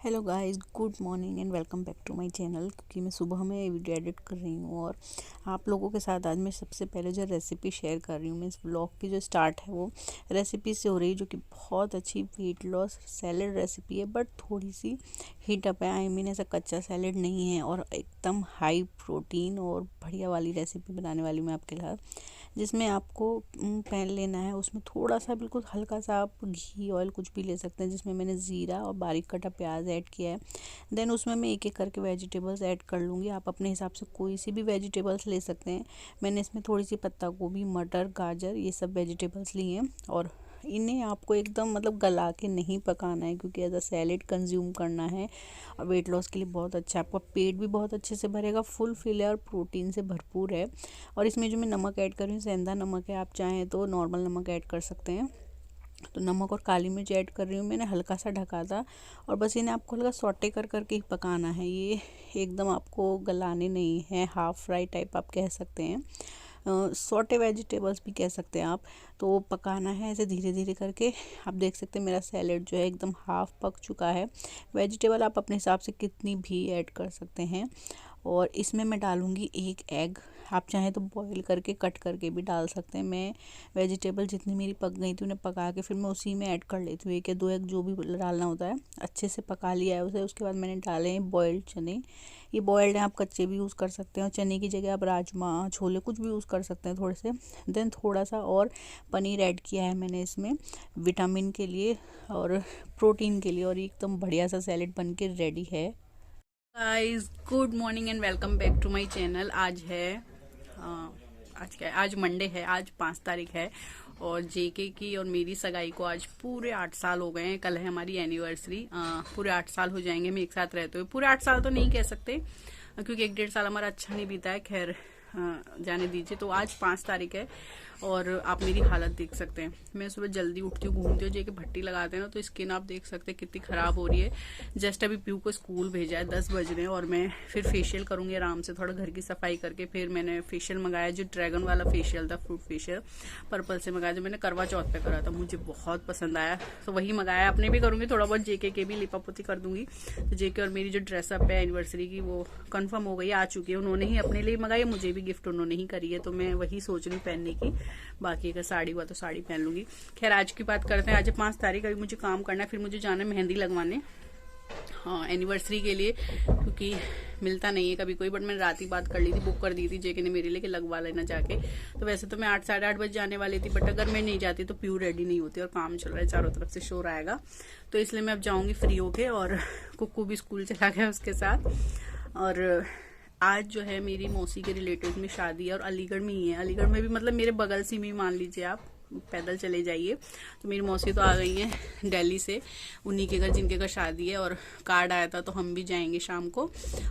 Hello guys, good morning and welcome back to my channel. क्योंकि मैं सुबह में वीडियो एडिट कर रही हूँ और आप लोगों के साथ आज मैं सबसे पहले जो रेसिपी शेयर कर रही हूँ, मैं इस व्लॉग की जो स्टार्ट है वो रेसिपी से हो रही है, जो कि बहुत अच्छी वेट लॉस सैलेड रेसिपी है। बट थोड़ी सी हीट अप है, आई मीन ऐसा कच्चा सैलेड नहीं है और एकदम हाई प्रोटीन और बढ़िया वाली रेसिपी बनाने वाली हूँ मैं आपके साथ। जिसमें आपको पैन लेना है, उसमें थोड़ा सा बिल्कुल हल्का सा आप घी ऑयल कुछ भी ले सकते हैं, जिसमें मैंने ज़ीरा और बारीक कटा प्याज ऐड किया है। देन उसमें मैं एक एक करके वेजिटेबल्स ऐड कर लूँगी। आप अपने हिसाब से कोई सी भी वेजिटेबल्स ले सकते हैं। मैंने इसमें थोड़ी सी पत्ता गोभी, मटर, गाजर ये सब वेजिटेबल्स लिए हैं और इन्हें आपको एकदम गला के नहीं पकाना है, क्योंकि एज अ सैलेड कंज्यूम करना है और वेट लॉस के लिए बहुत अच्छा है। आपका पेट भी बहुत अच्छे से भरेगा, फुल फिल है और प्रोटीन से भरपूर है। और इसमें जो मैं नमक ऐड कर रही हूँ सेंधा नमक है, आप चाहें तो नॉर्मल नमक ऐड कर सकते हैं। तो नमक और काली मिर्च ऐड कर रही हूँ, मैंने हल्का सा ढका था और बस इन्हें आपको हल्का सॉटे कर करके ही पकाना है। ये एकदम आपको गलाने नहीं है, हाफ फ्राई टाइप आप कह सकते हैं, सॉटे वेजिटेबल्स भी कह सकते हैं आप। तो पकाना है ऐसे धीरे धीरे करके। आप देख सकते हैं मेरा सैलेड जो है एकदम हाफ पक चुका है। वेजिटेबल आप अपने हिसाब से कितनी भी ऐड कर सकते हैं। और इसमें मैं डालूँगी एक एग, आप चाहें तो बॉईल करके कट करके भी डाल सकते हैं। मैं वेजिटेबल जितनी मेरी पक गई थी उन्हें पका के फिर मैं उसी में ऐड कर लेती हूँ, एक या दो एग जो भी डालना होता है। अच्छे से पका लिया है उसे, उसके बाद मैंने डाले हैं बॉयल्ड चने। ये बॉयल्ड हैं, आप कच्चे भी यूज़ कर सकते हैं और चने की जगह आप राजमा, छोले कुछ भी यूज़ कर सकते हैं थोड़े से। देन थोड़ा सा और पनीर ऐड किया है मैंने इसमें विटामिन के लिए और प्रोटीन के लिए, और एकदम बढ़िया सा सैलेड बन के रेडी है। Guys, good morning and welcome back to my channel. आज है आज क्या है, आज मंडे है, आज 5 तारीख है और जेके की और मेरी सगाई को आज पूरे 8 साल हो गए हैं। कल है हमारी एनिवर्सरी। पूरे 8 साल हो जाएंगे हम एक साथ रहते हुए। पूरे 8 साल तो नहीं कह सकते, क्योंकि 1 डेढ़ साल हमारा अच्छा नहीं बीता है। खैर जाने दीजिए। तो आज 5 तारीख है और आप मेरी हालत देख सकते हैं। मैं सुबह जल्दी उठती हूँ, घूमती हूँ, जेके भट्टी लगाते हैं ना, तो स्किन आप देख सकते हैं कितनी ख़राब हो रही है। जस्ट अभी पीयू को स्कूल भेजा है, 10 बज रहे हैं और मैं फिर फेशियल करूँगी आराम से, थोड़ा घर की सफाई करके। फिर मैंने फेशियल मंगाया, जो ड्रैगन वाला फेशियल था, फ्रूट फेशियल पर्पल से मंगाया, जो मैंने करवा चौथ पे करा था, मुझे बहुत पसंद आया तो वही मंगाया। अपने भी करूँगी, थोड़ा बहुत जेके के भी लिपापोती कर दूंगी। तो जेके और मेरी जो ड्रेसअप है एनिवर्सरी की वो कंफर्म हो गई, आ चुकी है। उन्होंने ही अपने लिए मंगाई, मुझे भी गिफ्ट उन्होंने ही करी है, तो मैं वही सोच रही हूँ पहनने की। बाकी अगर साड़ी हुआ तो साड़ी पहन लूंगी। खैर आज की बात करते हैं। आज 5 तारीख, अभी मुझे काम करना है, फिर मुझे जाना है मेहंदी लगवाने, हाँ एनिवर्सरी के लिए, क्योंकि मिलता नहीं है कभी कोई। बट मैंने रात ही बात कर ली थी, बुक कर दी थी जेके ने मेरे लिए कि लगवा लेना जाके। तो वैसे तो मैं 8 साढ़े 8 बजे जाने वाली थी, बट अगर मैं नहीं जाती तो प्यू रेडी नहीं होती और काम चल रहा है, चारों तरफ से शोर आएगा। तो इसलिए मैं अब जाऊंगी फ्री होके। और कुक्कू भी स्कूल चला गया उसके साथ। और आज जो है मेरी मौसी के रिलेटिव में शादी है और अलीगढ़ में ही है। अलीगढ़ में भी मेरे बगल से में मान लीजिए, आप पैदल चले जाइए। तो मेरी मौसी तो आ गई है दिल्ली से, उन्हीं के घर जिनके घर शादी है, और कार्ड आया था तो हम भी जाएंगे शाम को।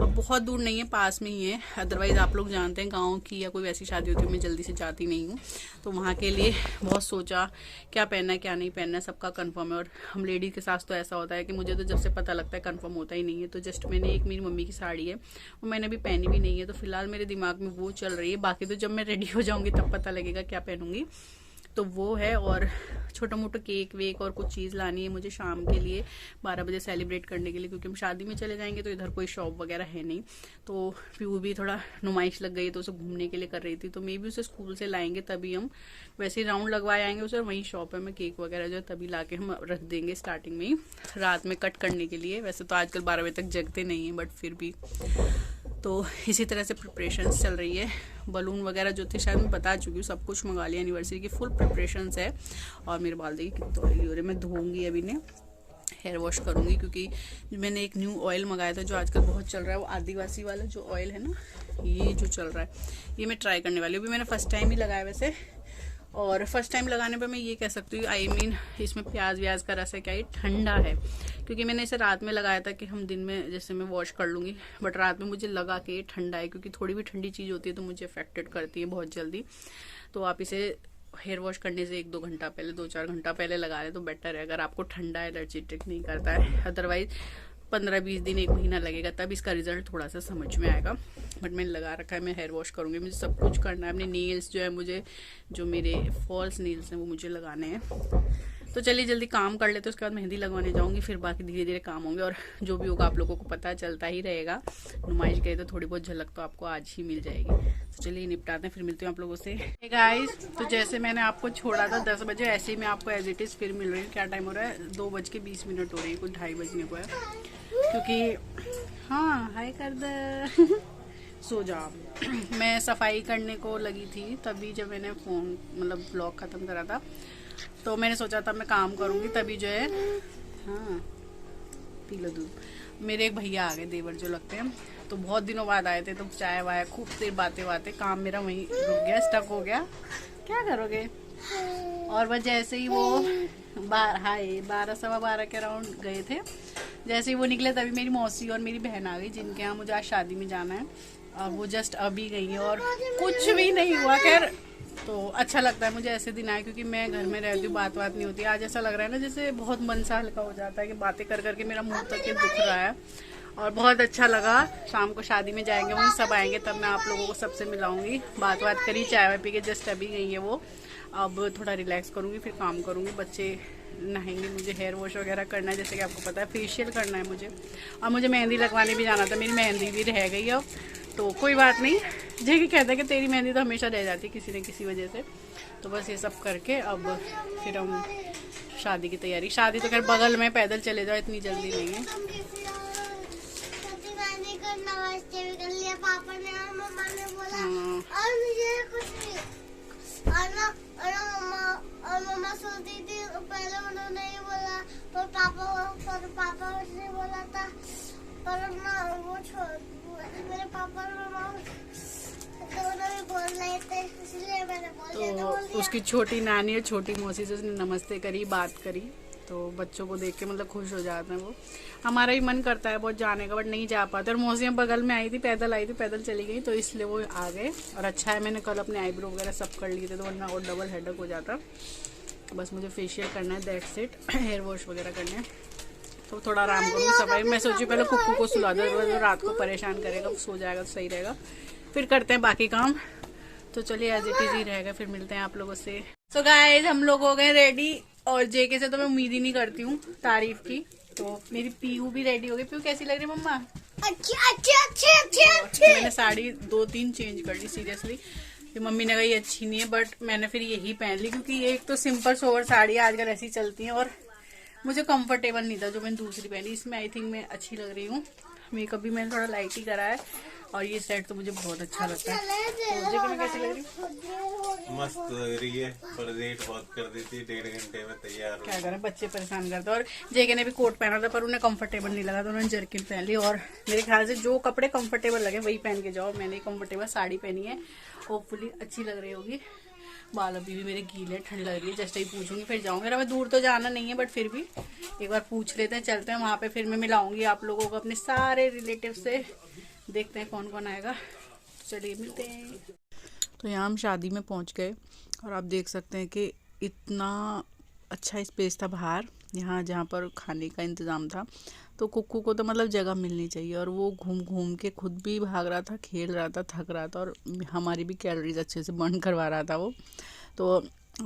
अब बहुत दूर नहीं है, पास में ही है। अदरवाइज आप लोग जानते हैं गाँव की या कोई वैसी शादी होती है मैं जल्दी से जाती नहीं हूँ। तो वहाँ के लिए बहुत सोचा क्या पहनना है क्या नहीं पहनना है, सबका कंफर्म है। और हम लेडी के साथ तो ऐसा होता है कि मुझे तो जब से पता लगता है कंफर्म होता ही नहीं है। तो जस्ट मैंने एक मेरी मम्मी की साड़ी है, वो मैंने अभी पहनी भी नहीं है, तो फिलहाल मेरे दिमाग में वो चल रही है। बाकी तो जब मैं रेडी हो जाऊंगी तब पता लगेगा क्या पहनूंगी। तो वो है। और छोटा मोटा केक वेक और कुछ चीज़ लानी है मुझे शाम के लिए 12 बजे सेलिब्रेट करने के लिए, क्योंकि हम शादी में चले जाएंगे तो इधर कोई शॉप वगैरह है नहीं। तो प्यू भी थोड़ा नुमाइश लग गई तो उसे घूमने के लिए कर रही थी, तो मे भी उसे स्कूल से लाएंगे तभी हम वैसे ही राउंड लगवाए आएंगे उसे। और वहीं शॉप है, मैं केक वगैरह जो है तभी ला के हम रख देंगे स्टार्टिंग में ही, रात में कट करने के लिए। वैसे तो आजकल 12 बजे तक जगते नहीं हैं, बट फिर भी। तो इसी तरह से प्रिपरेशंस चल रही है। बलून वगैरह जो थे शायद मैं बता चुकी हूँ, सब कुछ मंगा लिया, एनिवर्सरी की फुल प्रिपरेशंस है। और मेरे बाल देखिए कितने ऑयली हो रहे, मैं धोऊंगी अभी ने, हेयर वॉश करूंगी, क्योंकि मैंने एक न्यू ऑयल मंगाया था जो आजकल बहुत चल रहा है, वो आदिवासी वाला जो ऑयल है ना, ये जो चल रहा है, ये मैं ट्राई करने वाली हूँ। अभी मैंने फर्स्ट टाइम ही लगाया वैसे, और फर्स्ट टाइम लगाने पर मैं ये कह सकती हूँ, आई मीन इसमें प्याज व्याज का रस है क्या, ये ठंडा है। क्योंकि मैंने इसे रात में लगाया था कि हम दिन में जैसे मैं वॉश कर लूँगी, बट रात में मुझे लगा कि ये ठंडा है, क्योंकि थोड़ी भी ठंडी चीज़ होती है तो मुझे अफेक्टेड करती है बहुत जल्दी। तो आप इसे हेयर वॉश करने से 1-2 घंटा पहले, 2-4 घंटा पहले लगा रहे तो बेटर है, अगर आपको ठंडा एलर्जेटिक नहीं करता है। अदरवाइज 15-20 दिन 1 महीना लगेगा, तब इसका रिजल्ट थोड़ा सा समझ में आएगा। बट मैंने लगा रखा है, मैं हेयर वॉश करूँगी, मुझे सब कुछ करना है। अपने नेल्स जो है मुझे, जो मेरे फॉल्स नेल्स हैं वो मुझे लगाने हैं। तो चलिए जल्दी काम कर लेते, उसके बाद मेहंदी लगवाने जाऊंगी, फिर बाकी धीरे धीरे काम होंगे और जो भी होगा आप लोगों को पता चलता ही रहेगा। नुमाइश गए तो थोड़ी बहुत झलक तो आपको आज ही मिल जाएगी। तो चलिए निपटाते हैं, फिर मिलती हूँ आप लोगों से। हे गाइस, तो जैसे मैंने आपको छोड़ा था 10 बजे, ऐसे ही मैं आपको एज इट इज़ फिर मिल रही हूँ। क्या टाइम हो रहा है? 2:20 हो रही है, कुछ 2:30 बजने को है। क्योंकि हाँ हाय कर दे सो जाओ। मैं सफाई करने को लगी थी तभी, जब मैंने फ़ोन मतलब ब्लॉग ख़त्म करा था तो मैंने सोचा था मैं काम करूँगी, तभी जो है हाँ पी लो दूध। मेरे एक भैया आ गए, देवर जो लगते हैं, तो बहुत दिनों बाद आए थे, तो चाय वाय खूब देर बातें काम मेरा वहीं रुक गया, स्टक हो गया। क्या करोगे? और बस जैसे ही वो 12 के अराउंड गए थे, जैसे ही वो निकले तभी मेरी मौसी और मेरी बहन आ गई, जिनके यहाँ मुझे आज शादी में जाना है। और वो जस्ट अभी गई है और कुछ भी नहीं हुआ। खैर तो अच्छा लगता है मुझे ऐसे दिन आए, क्योंकि मैं घर में रहती हूँ, बात नहीं होती। आज ऐसा लग रहा है ना जैसे बहुत मन सा हल्का हो जाता है कि बातें कर करके मेरा मुंह तक के दुख रहा है। और बहुत अच्छा लगा। शाम को शादी में जाएंगे, वहीं सब आएंगे, तब मैं आप लोगों को सबसे मिलाऊंगी। बात करी, चाय वाय पी के जस्ट अभी गई है वो। अब थोड़ा रिलैक्स करूंगी, फिर काम करूंगी। बच्चे नहाएंगे, मुझे हेयर वॉश वगैरह करना है, जैसे कि आपको पता है फेशियल करना है मुझे। और मुझे मेहंदी लगवाने भी जाना था, मेरी मेहंदी भी रह गई अब। तो कोई बात नहीं, जेकी कहता है कि तेरी मेहंदी तो हमेशा रह जाती है किसी न किसी वजह से। तो बस ये सब करके अब फिर हम शादी की तैयारी। शादी तो खैर बगल में, पैदल चले जाओ, इतनी जल्दी नहीं है। पापा ने और मम्मा ने बोला और मुझे कुछ और मम्मा सोती थी, पहले उन्होंने ही बोला, पर पापा उसने बोला था, पर ना वो मेरे पापा और मम्मा दोनों भी बोल रहे थे, इसलिए मैंने बोल दिया। तो उसकी छोटी नानी और छोटी मौसी से उसने नमस्ते करी, बात करी, तो बच्चों को देख के मतलब खुश हो जाते हैं वो। हमारा भी मन करता है बहुत जाने का, बट नहीं जा पाते। और मौसियाँ बगल में आई थी, पैदल आई थी, पैदल चली गई, तो इसलिए वो आ गए। और अच्छा है मैंने कल अपने आईब्रो वगैरह सब कर लिए थे, तो वरना और डबल हेडेक हो जाता। बस मुझे फेशियल करना है, दैट्स इट। हेयर वॉश वगैरह करना है, तो थोड़ा आराम करूँगी। सफाई मैं सोची पहले कुक्कू को सुला दो, जो रात को परेशान करेगा, वो सो जाएगा तो सही रहेगा, फिर करते हैं बाकी काम। तो चलिए एज इट इज ही रहेगा, फिर मिलते हैं आप लोगों से। सो गाइस, हम लोग हो गए रेडी, और जेके से तो मैं उम्मीद ही नहीं करती हूँ तारीफ की। तो मेरी पीहू भी रेडी हो गई। पीहू कैसी लग रही है मम्मा? अच्छी। मैंने साड़ी 2-3 चेंज कर ली सीरियसली। मम्मी ने कहा ये अच्छी नहीं है, बट मैंने फिर यही पहन ली, क्योंकि ये एक तो सिंपल सोवर साड़ी आजकल ऐसी चलती है और मुझे कंफर्टेबल नहीं था जो मैंने दूसरी पहनी। इसमें आई थिंक मैं अच्छी लग रही हूँ। मेकअप भी मैंने थोड़ा लाइट ही करा है, और ये सेट तो मुझे बहुत अच्छा लगता है। तो जेके में कैसी लग रही हूँ? मस्त लग रही है, पर लेट बहुत कर दी थी, 1.5 घंटे में तैयार। क्या करें, बच्चे परेशान करते। और जेके ने भी कोट पहना था, पर उन्हें कंफर्टेबल नहीं लगा, तो उन्होंने जर्किन पहन ली। और मेरे ख्याल से जो कपड़े कंफर्टेबल लगे वही पहन के जाओ। मैंने कंफर्टेबल साड़ी पहनी है, होपफुली अच्छी लग रही होगी। बाल अभी भी मेरे गीले, ठंड लग रही है, जस्ट ही पूछूंगी फिर जाऊंगी। हमें दूर तो जाना नहीं है, बट फिर भी एक बार पूछ लेते हैं, चलते हैं वहां पे। फिर मैं मिलाऊंगी आप लोगों को अपने सारे रिलेटिव से, देखते हैं कौन कौन आएगा। चलिए मिलते हैं। तो यहाँ हम शादी में पहुँच गए, और आप देख सकते हैं कि इतना अच्छा स्पेस था बाहर, यहाँ जहाँ पर खाने का इंतज़ाम था। तो कुक्कू को तो मतलब जगह मिलनी चाहिए, और वो घूम घूम के खुद भी भाग रहा था, खेल रहा था, थक रहा था, और हमारी भी कैलोरीज अच्छे से बर्न करवा रहा था वो। तो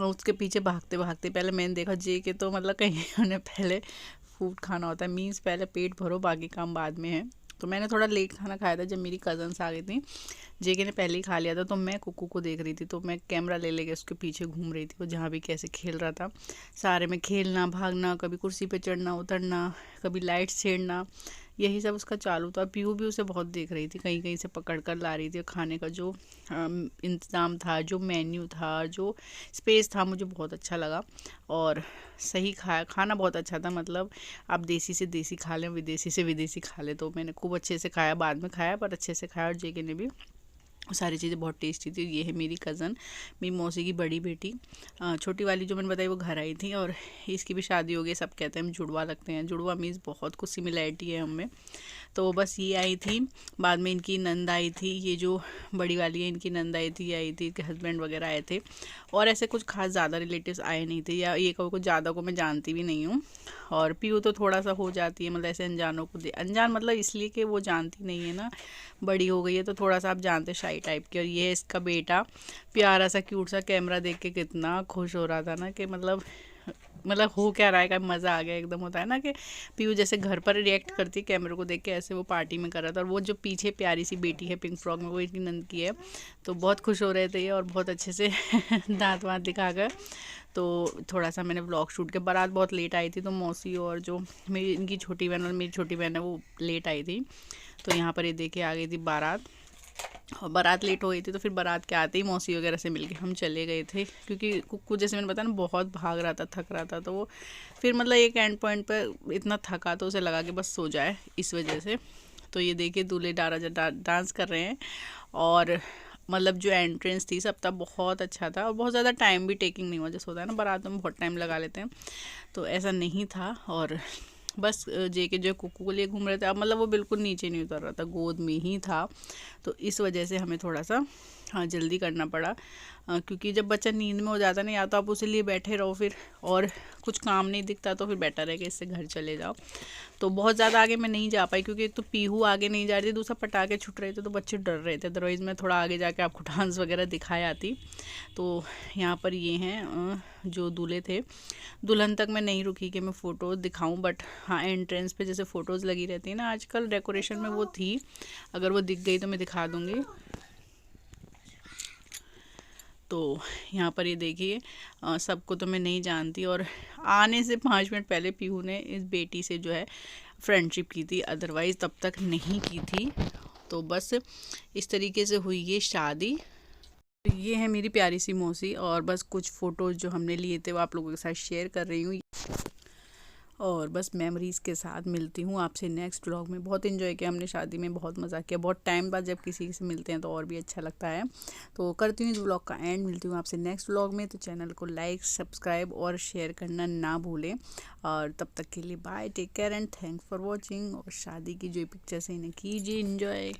उसके पीछे भागते भागते पहले मैंने देखा जे के, तो मतलब कहीं उन्हें पहले फूड खाना होता है, मीन्स पहले पेट भरो, बाकी काम बाद में है। तो मैंने थोड़ा लेट खाना खाया था, जब मेरी कज़न्स आ गई थी। जेके ने पहले ही खा लिया था, तो मैं कुक्कू को देख रही थी, तो मैं कैमरा ले लेके उसके पीछे घूम रही थी, वो जहाँ भी कैसे खेल रहा था। सारे में खेलना, भागना, कभी कुर्सी पे चढ़ना उतरना, कभी लाइट छेड़ना, यही सब उसका चालू था। पीहू भी उसे बहुत देख रही थी, कहीं कहीं से पकड़ कर ला रही थी। खाने का जो इंतज़ाम था, जो मेन्यू था, जो स्पेस था, मुझे बहुत अच्छा लगा। और सही खाना बहुत अच्छा था। मतलब आप देसी से देसी खा लें, विदेशी से विदेशी खा लें। तो मैंने खूब अच्छे से खाया, बाद में खाया, पर अच्छे से खाया। और जेके ने भी, सारी चीज़ें बहुत टेस्टी थी। ये है मेरी कज़न, मेरी मौसी की बड़ी बेटी। छोटी वाली जो मैंने बताई वो घर आई थी, और इसकी भी शादी हो गई। सब कहते हैं हम जुड़वा लगते हैं, जुड़वा मीन्स बहुत कुछ सिमिलैरिटी है हमें। तो बस ये आई थी, बाद में इनकी नंद आई थी, ये जो बड़ी वाली है इनकी नंद आई थी, ये आई थी, इनके हस्बैंड वगैरह आए थे। और ऐसे कुछ खास ज़्यादा रिलेटिव्स आए नहीं थे, या ये कुछ ज़्यादा को मैं जानती भी नहीं हूँ। और पीहू तो थोड़ा सा हो जाती है, मतलब ऐसे अनजानों को अनजान मतलब इसलिए कि वो जानती नहीं है ना, बड़ी हो गई है, तो थोड़ा सा आप जानते शाई टाइप की। और ये है इसका बेटा, प्यारा सा क्यूट सा, कैमरा देख के कितना खुश हो रहा था ना, कि मतलब मतलब हो क्या रहा है का मज़ा आ गया एकदम। होता है ना कि पीयू जैसे घर पर रिएक्ट करती कैमरे को देख के, ऐसे वो पार्टी में कर रहा था। और वो जो पीछे प्यारी सी बेटी है पिंक फ्रॉक में, वो इनकी नंद की है, तो बहुत खुश हो रहे थे ये और बहुत अच्छे से दांत वाँत दिखाकर। तो थोड़ा सा मैंने व्लॉग शूट किया। बारात बहुत लेट आई थी, तो मौसी और जो मेरी इनकी छोटी बहन और मेरी छोटी बहन है वो लेट आई थी। तो यहाँ पर ये देखे आ गई थी बारात, और बारात लेट हो गई थी, तो फिर बारात के आते ही मौसी वगैरह से मिलके हम चले गए थे। क्योंकि कुक्कू जैसे मैंने बताया ना बहुत भाग रहा था, थक रहा था, तो वो फिर मतलब एक एंड पॉइंट पर इतना थका तो उसे लगा कि बस सो जाए, इस वजह से। तो ये देखिए दूल्हे डांस कर रहे हैं। और मतलब जो एंट्रेंस थी सबका बहुत अच्छा था, और बहुत ज़्यादा टाइम भी टेकिंग नहीं हुआ। जैसे होता है ना बारातों में बहुत टाइम लगा लेते हैं, तो ऐसा नहीं था। और बस जेके जो कुक्कू को लिए घूम रहे थे, अब मतलब वो बिल्कुल नीचे नहीं उतर रहा था, गोद में ही था। तो इस वजह से हमें थोड़ा सा हाँ जल्दी करना पड़ा, क्योंकि जब बच्चा नींद में हो जाता ना, या तो आप उसे लिए बैठे रहो फिर, और कुछ काम नहीं दिखता तो फिर बेटर है कि इससे घर चले जाओ। तो बहुत ज़्यादा आगे मैं नहीं जा पाई, क्योंकि एक तो पीहू आगे नहीं जा रही थी, दूसरा पटाखे छुट रहे थे, तो बच्चे डर रहे थे। अदरवाइज़ मैं थोड़ा आगे जाके आपको डांस वगैरह दिखाई आती। तो यहाँ पर ये हैं जो दूल्हे थे। दुल्हन तक मैं नहीं रुकी कि मैं फ़ोटोज़ दिखाऊं, बट हाँ एंट्रेंस पे जैसे फ़ोटोज़ लगी रहती है ना आजकल डेकोरेशन में, वो थी। अगर वो दिख गई तो मैं दिखा दूँगी। तो यहाँ पर ये देखिए सबको तो मैं नहीं जानती, और आने से 5 मिनट पहले पीहू ने इस बेटी से जो है फ्रेंडशिप की थी, अदरवाइज़ तब तक नहीं की थी। तो बस इस तरीके से हुई ये शादी। ये है मेरी प्यारी सी मौसी, और बस कुछ फ़ोटोज़ जो हमने लिए थे वो आप लोगों के साथ शेयर कर रही हूँ। और बस मेमोरीज़ के साथ मिलती हूँ आपसे नेक्स्ट व्लॉग में। बहुत इन्जॉय किया हमने शादी में, बहुत मज़ा किया। बहुत टाइम बाद जब किसी से मिलते हैं तो और भी अच्छा लगता है। तो करती हूँ इस व्लॉग का एंड, मिलती हूँ आपसे नेक्स्ट व्लॉग में। तो चैनल को लाइक, सब्सक्राइब और शेयर करना ना भूलें। और तब तक के लिए bye, take care and thanks for watching. और शादी की जो पिक्चर्स हैं इन्हें कीजिए इन्जॉय।